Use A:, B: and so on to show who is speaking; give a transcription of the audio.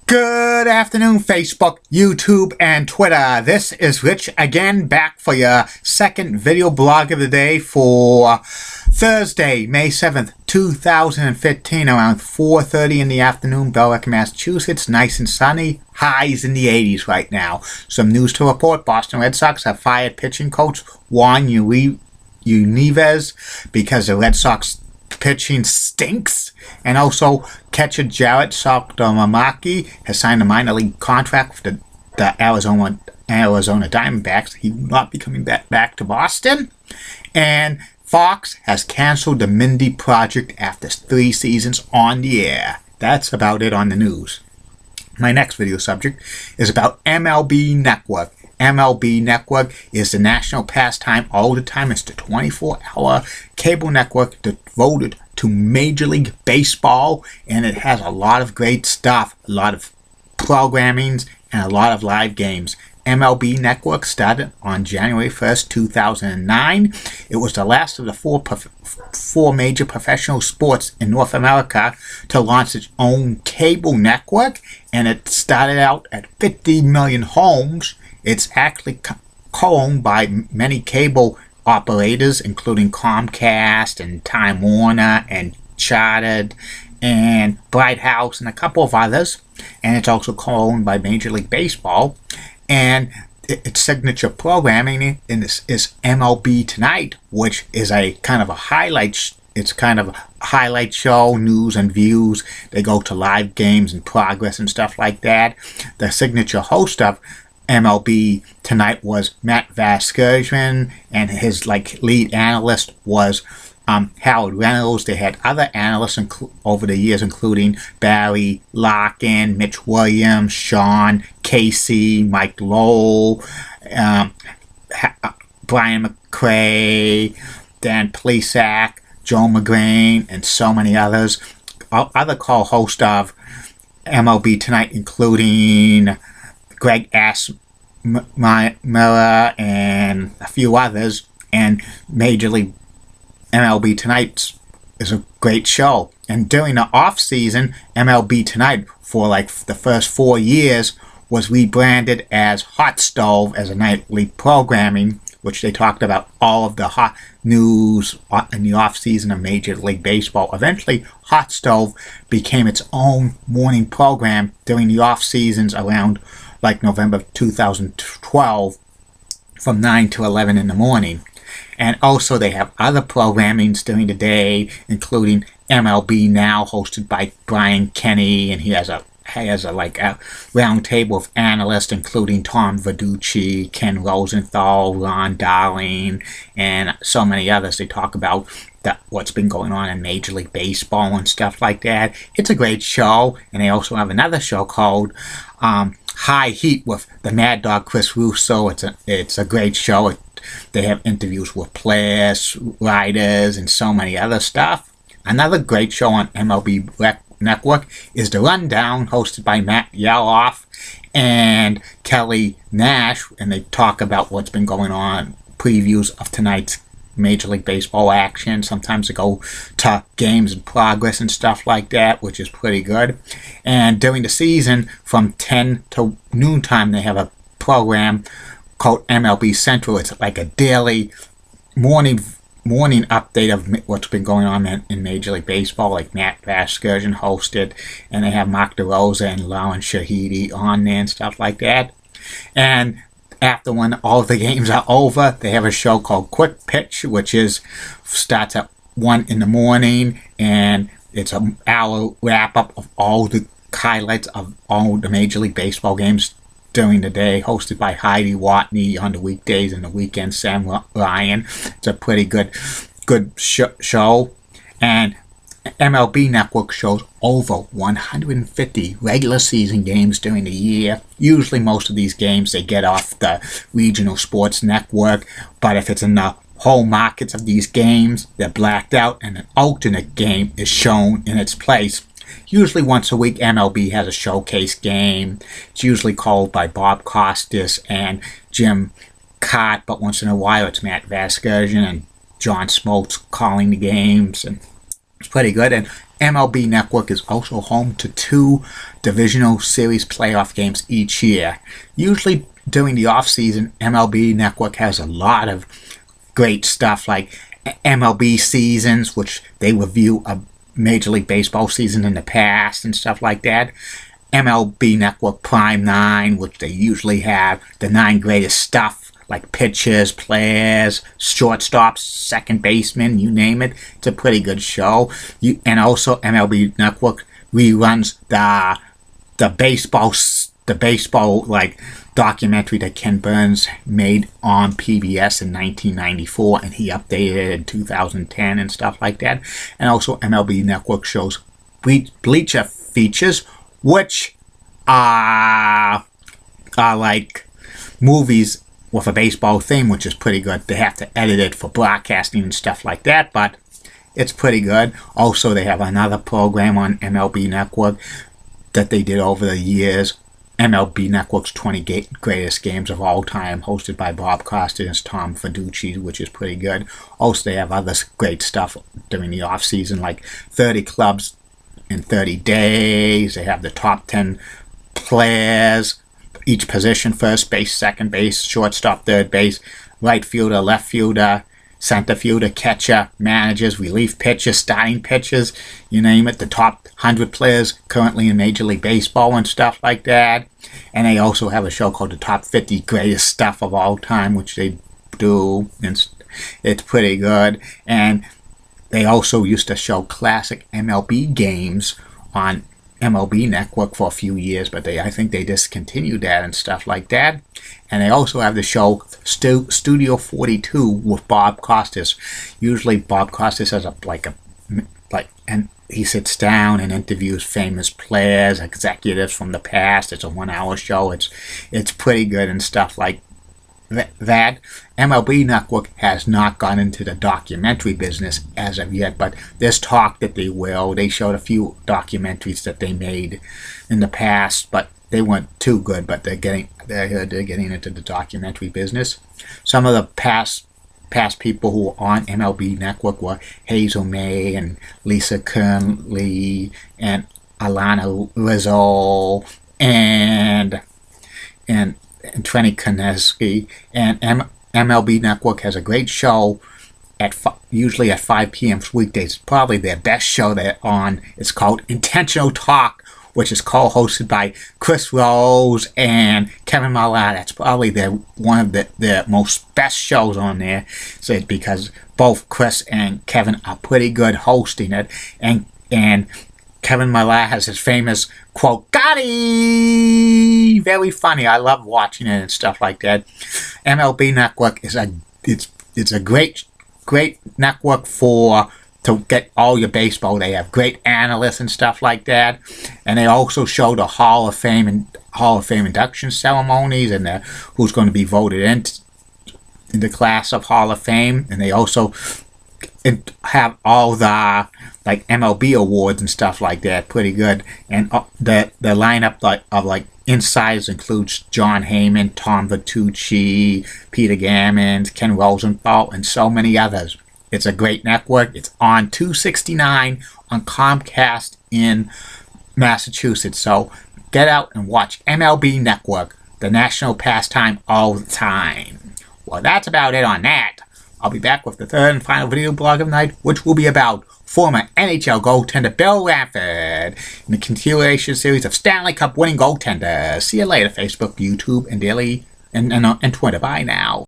A: Good afternoon, Facebook, YouTube, and Twitter. This is Rich again, back for your second video blog of the day for Thursday, May 7th, 2015, around 4:30 in the afternoon, Belleville, Massachusetts. Nice and sunny. Highs in the 80s right now. Some news to report. Boston Red Sox have fired pitching coach Juan Unives because the Red Sox pitching stinks. And also, catcher Jarrod Saltalamacchia has signed a minor league contract with the Arizona Diamondbacks. He will not be coming back to Boston. And Fox has canceled the Mindy Project after 3 seasons on the air. That's about it on the news. My next video subject is about MLB Network. MLB Network is the national pastime all the time. It's the 24-hour cable network devoted to Major League Baseball, and it has a lot of great stuff, a lot of programmings, and a lot of live games. MLB Network started on January 1st, 2009. It was the last of the four major professional sports in North America to launch its own cable network, and it started out at 50 million homes. It's actually co-owned by many cable operators, including Comcast and Time Warner and Chartered and Bright House and a couple of others. And it's also co-owned by Major League Baseball. And its signature programming is MLB Tonight, which is a kind of a highlight. It's kind of a highlight show, news and views. They go to live games and progress and stuff like that. The signature host of MLB Tonight was Matt Vasgersian, and his lead analyst was Howard Reynolds. They had other analysts over the years, including Barry Larkin, Mitch Williams, Sean Casey, Mike Lowell, Brian McCray, Dan Plesac, Joe McGrain, and so many others. Other co-hosts of MLB Tonight, including Greg S. Miller and a few others. And Major League MLB Tonight is a great show. And during the off season, MLB Tonight for the first 4 years was rebranded as Hot Stove as a nightly programming, which they talked about all of the hot news in the off season of Major League Baseball. Eventually, Hot Stove became its own morning program during the off seasons around November 2012 from 9 to 11 in the morning. And also they have other programmings during the day, including MLB Now, hosted by Brian Kenny, and he has a round table of analysts, including Tom Verducci, Ken Rosenthal, Ron Darling, and so many others. They talk about what's been going on in Major League Baseball and stuff like that. It's a great show. And they also have another show called High Heat with the Mad Dog Chris Russo. It's a great show. They have interviews with players, writers, and so many other stuff. Another great show on MLB Network is The Rundown, hosted by Matt Yaloff and Kelly Nash, and they talk about what's been going on, previews of tonight's Major League Baseball action. Sometimes they go to games in progress and stuff like that, which is pretty good. And during the season, from 10 to noontime, they have a program called MLB Central. It's like a daily morning update of what's been going on in Major League Baseball, like Matt Vasgersian hosted, and they have Mark DeRosa and Lauren Shahidi on there and stuff like that. And after when all the games are over, they have a show called Quick Pitch, which starts at 1 in the morning, and it's an hour wrap-up of all the highlights of all the Major League Baseball games during the day, hosted by Heidi Watney on the weekdays, and the weekend Sam Ryan. It's a pretty good show. And MLB Network shows over 150 regular season games during the year. Usually most of these games they get off the regional sports network, but if it's in the home markets of these games, they're blacked out and an alternate game is shown in its place. Usually once a week, MLB has a showcase game. It's usually called by Bob Costas and Jim Cart, but once in a while it's Matt Vasgersian and John Smoltz calling the games, and it's pretty good. And MLB Network is also home to 2 divisional series playoff games each year. Usually during the off-season, MLB Network has a lot of great stuff like MLB seasons, which they review a Major League Baseball season in the past and stuff like that. MLB Network Prime 9, which they usually have the 9 greatest stuff, like pitchers, players, shortstops, second baseman, you name it. It's a pretty good show. And also MLB Network reruns the baseball like documentary that Ken Burns made on PBS in 1994, and he updated it in 2010 and stuff like that. And also MLB Network shows Bleacher Features, which are like movies with a baseball theme, which is pretty good. They have to edit it for broadcasting and stuff like that, but it's pretty good. Also, they have another program on MLB Network that they did over the years, MLB Network's 20 Greatest Games of All Time, hosted by Bob Costas and Tom Fiducci, which is pretty good. Also, they have other great stuff during the off-season, like 30 clubs in 30 days. They have the top 10 players, each position: first base, second base, shortstop, third base, right fielder, left fielder, center fielder, catcher, managers, relief pitchers, starting pitchers, you name it, the top 100 players currently in Major League Baseball and stuff like that. And they also have a show called the Top 50 Greatest Stuff of All Time, which they do, and it's pretty good. And they also used to show classic MLB games on MLB Network for a few years, but I think they discontinued that and stuff like that. And they also have the show Studio 42 with Bob Costas. Usually Bob Costas has and he sits down and interviews famous players, executives from the past. It's a 1-hour show. It's pretty good and stuff like that. MLB Network has not gone into the documentary business as of yet, but there's talk that they will. They showed a few documentaries that they made in the past, but they weren't too good. But they're getting into the documentary business. Some of the past people who were on MLB Network were Hazel May and Lisa Kernley and Alana Rizzo and Trenny Koneski. And MLB Network has a great show usually at 5 p.m. weekdays. It's probably their best show they're on. It's called Intentional Talk, which is co-hosted by Chris Rose and Kevin Millar. That's probably one of their most best shows on there, because both Chris and Kevin are pretty good hosting it. And Kevin Millar has his famous quote, "Gotti!" Very funny. I love watching it and stuff like that. MLB Network is a great network to get all your baseball. They have great analysts and stuff like that, and they also show the Hall of Fame induction ceremonies and who's going to be voted in the class of Hall of Fame. And they also have all the like MLB awards and stuff like that. Pretty good. And the lineup of insiders includes John Heyman, Tom Vitucci, Peter Gammons, Ken Rosenthal, and so many others. It's a great network. It's on 269 on Comcast in Massachusetts. So get out and watch MLB Network, the national pastime, all the time. Well, that's about it on that. I'll be back with the third and final video blog of the night, which will be about former NHL goaltender Bill Ranford in the continuation series of Stanley Cup winning goaltenders. See you later, Facebook, YouTube, and Twitter. Bye now.